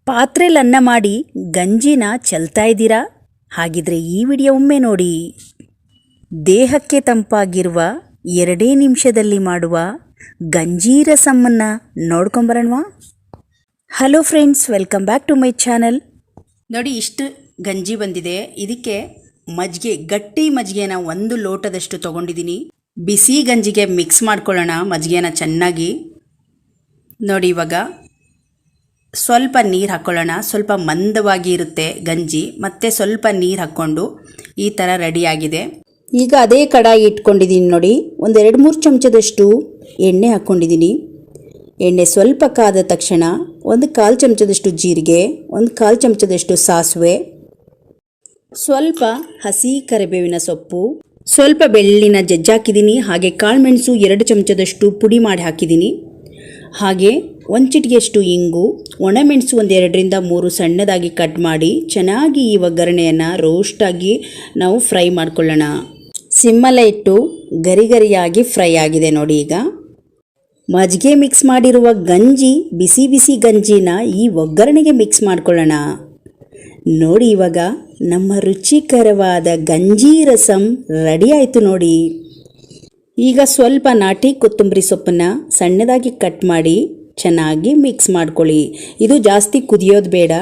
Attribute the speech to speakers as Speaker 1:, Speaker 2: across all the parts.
Speaker 1: ಪಾತ್ರೆಯಲ್ಲಿ ಅನ್ನ ಮಾಡಿ ಗಂಜಿನ ಚೆಲ್ತಾ ಇದ್ದೀರಾ? ಹಾಗಿದ್ರೆ ಈ ವಿಡಿಯೋ ಒಮ್ಮೆ ನೋಡಿ. ದೇಹಕ್ಕೆ ತಂಪಾಗಿರುವ 2 ನಿಮಿಷದಲ್ಲಿ ಮಾಡುವ ಗಂಜಿ ರಸಮ್ಮನ್ನು ನೋಡ್ಕೊಂಬರೋಣವಾ? Hello friends, welcome back to my channel. ನೋಡಿ, ಇಷ್ಟು ಗಂಜಿ ಬಂದಿದೆ. ಇದಕ್ಕೆ ಮಜ್ಜಿಗೆ, ಗಟ್ಟಿ ಮಜ್ಜಿಗೆನ 1 ಲೋಟದಷ್ಟು ತೊಗೊಂಡಿದ್ದೀನಿ. ಬಿಸಿ ಗಂಜಿಗೆ ಮಿಕ್ಸ್ ಮಾಡ್ಕೊಳ್ಳೋಣ ಮಜ್ಜಿಗೆನ ಚೆನ್ನಾಗಿ. ನೋಡಿ, ಇವಾಗ ಸ್ವಲ್ಪ ನೀರು ಹಾಕ್ಕೊಳ್ಳೋಣ. ಸ್ವಲ್ಪ ಮಂದವಾಗಿ ಇರುತ್ತೆ ಗಂಜಿ. ಮತ್ತೆ ಸ್ವಲ್ಪ ನೀರು ಹಾಕ್ಕೊಂಡು ಈ ಥರ ರೆಡಿಯಾಗಿದೆ. ಈಗ ಅದೇ ಕಡಾಯಿ ಇಟ್ಕೊಂಡಿದ್ದೀನಿ. ನೋಡಿ, ಒಂದು 2-3 ಚಮಚದಷ್ಟು ಎಣ್ಣೆ ಹಾಕ್ಕೊಂಡಿದ್ದೀನಿ. ಎಣ್ಣೆ ಸ್ವಲ್ಪ ಕಾದ ತಕ್ಷಣ 1/4 ಚಮಚದಷ್ಟು ಜೀರಿಗೆ, 1/4 ಚಮಚದಷ್ಟು ಸಾಸಿವೆ, ಸ್ವಲ್ಪ ಹಸಿ ಕರಿಬೇವಿನ ಸೊಪ್ಪು, ಸ್ವಲ್ಪ ಬೆಳ್ಳಿನ ಜಜ್ಜಾಕಿದ್ದೀನಿ. ಹಾಗೆ ಕಾಳುಮೆಣಸು 2 ಚಮಚದಷ್ಟು ಪುಡಿ ಮಾಡಿ ಹಾಕಿದ್ದೀನಿ. ಹಾಗೆ 1 ಚಿಟಿಕೆಯಷ್ಟು ಇಂಗು, ಒಣಮೆಣಸು 2ರಿಂದ 3 ಸಣ್ಣದಾಗಿ ಕಟ್ ಮಾಡಿ ಚೆನ್ನಾಗಿ ಈ ಒಗ್ಗರಣೆಯನ್ನು ರೋಸ್ಟಾಗಿ ನಾವು ಫ್ರೈ ಮಾಡ್ಕೊಳ್ಳೋಣ. ಸಿಮ್ಮಲ್ಲೇ ಇಟ್ಟು ಗರಿ ಗರಿಯಾಗಿ ಫ್ರೈ ಆಗಿದೆ. ನೋಡಿ, ಈಗ ಮಜ್ಜಿಗೆ ಮಿಕ್ಸ್ ಮಾಡಿರುವ ಗಂಜಿ, ಬಿಸಿ ಬಿಸಿ ಗಂಜಿನ ಈ ಒಗ್ಗರಣೆಗೆ ಮಿಕ್ಸ್ ಮಾಡ್ಕೊಳ್ಳೋಣ. ನೋಡಿ, ಇವಾಗ ನಮ್ಮ ರುಚಿಕರವಾದ ಗಂಜಿ ರಸಂ ರೆಡಿ ಆಯಿತು ನೋಡಿ. ಈಗ ಸ್ವಲ್ಪ ನಾಟಿ ಕೊತ್ತಂಬರಿ ಸೊಪ್ಪನ್ನು ಸಣ್ಣದಾಗಿ ಕಟ್ ಮಾಡಿ ಚೆನ್ನಾಗಿ ಮಿಕ್ಸ್ ಮಾಡ್ಕೊಳ್ಳಿ. ಇದು ಜಾಸ್ತಿ ಕುದಿಯೋದು ಬೇಡ.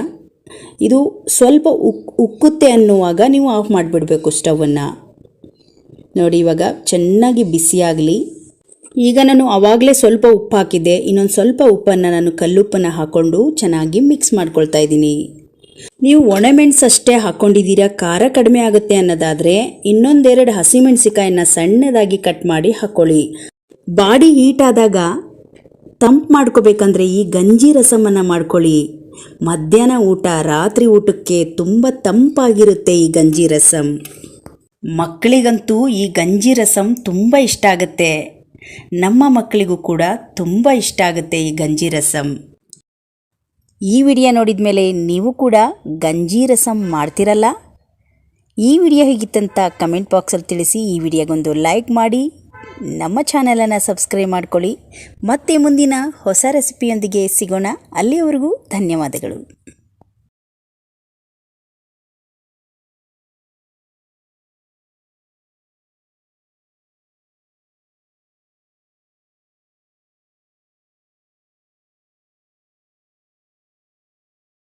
Speaker 1: ಇದು ಸ್ವಲ್ಪ ಉಕ್ಕುತ್ತೆ ಅನ್ನುವಾಗ ನೀವು ಆಫ್ ಮಾಡಿಬಿಡಬೇಕು ಸ್ಟವನ್ನು. ನೋಡಿ, ಇವಾಗ ಚೆನ್ನಾಗಿ ಬಿಸಿಯಾಗಲಿ. ಈಗ ನಾನು ಆವಾಗಲೇ ಸ್ವಲ್ಪ ಉಪ್ಪು ಹಾಕಿದ್ದೆ. ಇನ್ನೊಂದು ಸ್ವಲ್ಪ ಉಪ್ಪನ್ನು ನಾನು ಕಲ್ಲುಪ್ಪನ್ನು ಹಾಕ್ಕೊಂಡು ಚೆನ್ನಾಗಿ ಮಿಕ್ಸ್ ಮಾಡ್ಕೊಳ್ತಾ ಇದ್ದೀನಿ. ನೀವು ಒಣಮೆಣಸು ಅಷ್ಟೇ ಹಾಕ್ಕೊಂಡಿದ್ದೀರಾ, ಖಾರ ಕಡಿಮೆ ಆಗುತ್ತೆ ಅನ್ನೋದಾದರೆ 1-2 ಹಸಿಮೆಣಸಿಕಾಯನ್ನು ಸಣ್ಣದಾಗಿ ಕಟ್ ಮಾಡಿ ಹಾಕ್ಕೊಳ್ಳಿ. ಬಾಡಿ ಹೀಟ್ ಆದಾಗ ತಂಪು ಮಾಡ್ಕೋಬೇಕಂದ್ರೆ ಈ ಗಂಜಿ ರಸಮನ್ನು ಮಾಡ್ಕೊಳ್ಳಿ. ಮಧ್ಯಾಹ್ನ ಊಟ, ರಾತ್ರಿ ಊಟಕ್ಕೆ ತುಂಬ ತಂಪಾಗಿರುತ್ತೆ ಈ ಗಂಜಿ ರಸಂ. ಮಕ್ಕಳಿಗಂತೂ ಈ ಗಂಜಿ ರಸಂ ತುಂಬ ಇಷ್ಟ ಆಗುತ್ತೆ. ನಮ್ಮ ಮಕ್ಕಳಿಗೂ ಕೂಡ ತುಂಬ ಇಷ್ಟ ಆಗುತ್ತೆ ಈ ಗಂಜಿ ರಸಂ. ಈ ವಿಡಿಯೋ ನೋಡಿದ ಮೇಲೆ ನೀವು ಕೂಡ ಗಂಜಿ ರಸಂ ಮಾಡ್ತಿರಲ್ಲ? ಈ ವಿಡಿಯೋ ಹೇಗಿತ್ತಂತ ಕಮೆಂಟ್ ಬಾಕ್ಸಲ್ಲಿ ತಿಳಿಸಿ. ಈ ವಿಡಿಯೋಗೊಂದು ಲೈಕ್ ಮಾಡಿ, ನಮ್ಮ ಚಾನಲನ್ನು ಸಬ್ಸ್ಕ್ರೈಬ್ ಮಾಡ್ಕೊಳ್ಳಿ. ಮತ್ತೆ ಮುಂದಿನ ಹೊಸ ರೆಸಿಪಿಯೊಂದಿಗೆ ಸಿಗೋಣ. ಅಲ್ಲಿಯವರೆಗೂ ಧನ್ಯವಾದಗಳು.